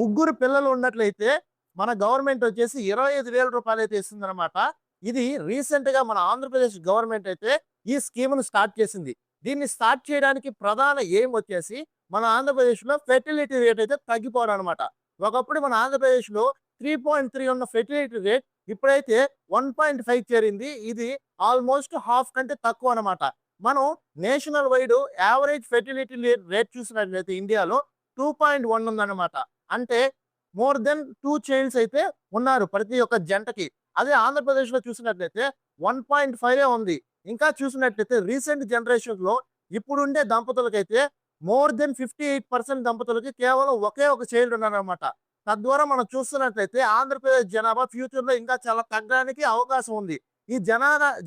ముగ్గురు పిల్లలు ఉన్నట్లయితే మన గవర్నమెంట్ వచ్చేసి 25,000 రూపాయలైతే ఇస్తుందన్నమాట. ఇది రీసెంట్‌గా మన ఆంధ్రప్రదేశ్ గవర్నమెంట్ అయితే ఈ స్కీమ్‌ను స్టార్ట్ చేసింది. దీన్ని స్టార్ట్ చేయడానికి ప్రధాన ఎయిమ్ వచ్చేసి మన ఆంధ్రప్రదేశ్‌లో ఫెర్టిలిటీ రేట్ అయితే తగ్గిపోవడం అన్నమాట. ఒకప్పుడు మన ఆంధ్రప్రదేశ్‌లో 3.3 ఉన్న ఫెర్టిలిటీ రేట్ ఇప్పుడైతే 1.5 చేరింది. ఇది ఆల్మోస్ట్ హాఫ్ కంటే తక్కువ అన్నమాట. మనం national wide average fertility rate చూసినట్లయితే ఇండియాలో 2.1 ఉందన్నమాట. అంటే మోర్ దెన్ 2 చైల్డ్స్ అయితే ఉన్నారు ప్రతి ఒక్క జంటకి. అదే ఆంధ్రప్రదేశ్‌లో చూసినట్లయితే 1.5 ఉంది. ఇంకా చూసినట్లయితే రీసెంట్ జనరేషన్‌లో ఇప్పుడుండే దంపతులకైతే మోర్ దెన్ 58% దంపతులకి కేవలం ఒకే ఒక చైల్డ్ ఉన్నారనమాట. తద్వారా మనం చూస్తున్నట్లయితే ఆంధ్రప్రదేశ్ జనాభా ఫ్యూచర్‌లో ఇంకా చాలా తగ్గడానికి అవకాశం ఉంది. ఈ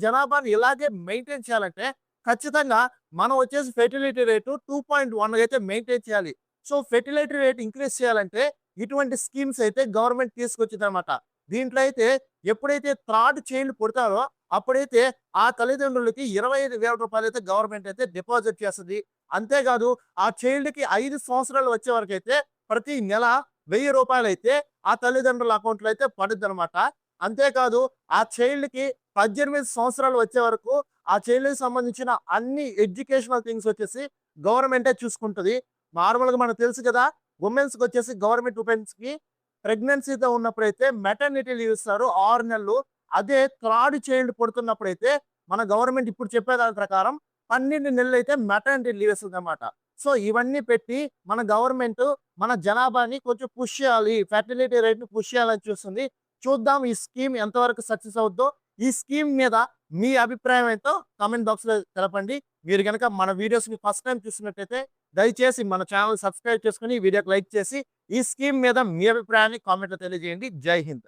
జనాభాని ఇలాగే మెయింటైన్ చేయాలంటే ఖచ్చితంగా మనం వచ్చేసి ఫెర్టిలిటీ రేటు 2.1 అయితే మెయింటైన్ చేయాలి. సో ఫెర్టిలిటీ రేట్ ఇంక్రీజ్ చేయాలంటే ఇటువంటి స్కీమ్స్ అయితే గవర్నమెంట్ తీసుకొచ్చిందనమాట. దీంట్లో అయితే ఎప్పుడైతే థర్డ్ చైల్డ్ పుడతారో అప్పుడైతే ఆ తల్లిదండ్రులకి 25,000 రూపాయలైతే గవర్నమెంట్ అయితే డిపాజిట్ చేస్తది. అంతేకాదు ఆ చైల్డ్‌కి 5 సంవత్సరాలు వచ్చే వరకైతే ప్రతి నెల రూ. 1000 ఆ తల్లిదండ్రుల అకౌంట్‌లో అయితే పడుద్దనమాట. అంతేకాదు ఆ చైల్డ్‌కి 18 సంవత్సరాలు వచ్చే వరకు ఆ చైల్డ్‌కి సంబంధించిన అన్ని ఎడ్యుకేషనల్ థింగ్స్ వచ్చేసి గవర్నమెంటే చూసుకుంటది. నార్మల్‌గా మనకు తెలుసు కదా! వుమెన్స్‌కొచ్చేసి గవర్నమెంట్ వుమెన్స్‌కి ప్రెగ్నెన్సీతో ఉన్నప్పుడైతే మెటర్నిటీ లీవ్ ఇస్తారు 6 నెలలు. అదే థర్డ్ చైల్డ్ పుడుతున్నప్పుడైతే మన గవర్నమెంట్ ఇప్పుడు చెప్పే దాని ప్రకారం 12 నెలలైతే మెటర్నిటీ లీవ్ ఇస్తదనమాట. సో ఇవన్నీ పెట్టి మన గవర్నమెంట్ మన జనాభాని కొంచెం పుష్ చేయాలి. ఫెర్టిలిటీ రేట్‌ని పుష్ చేయాలని చూస్తుంది. చూద్దాం ఈ స్కీమ్ ఎంతవరకు సక్సెస్ అవుద్దో. ఈ స్కీమ్ మీద మీ అభిప్రాయం ఏంటో కామెంట్ బాక్స్‌లో తెలపండి. మీరు గనక మన వీడియోస్‌ని ఫస్ట్ టైమ్ చూస్తున్నట్టయితే దయచేసి మన ఛానెల్ సబ్స్క్రైబ్ చేసుకొని, ఈ వీడియోకి లైక్ చేసి, ఈ స్కీమ్ మీద మీ అభిప్రాయాన్ని కామెంట్‌లో తెలియజేయండి. జై హింద్.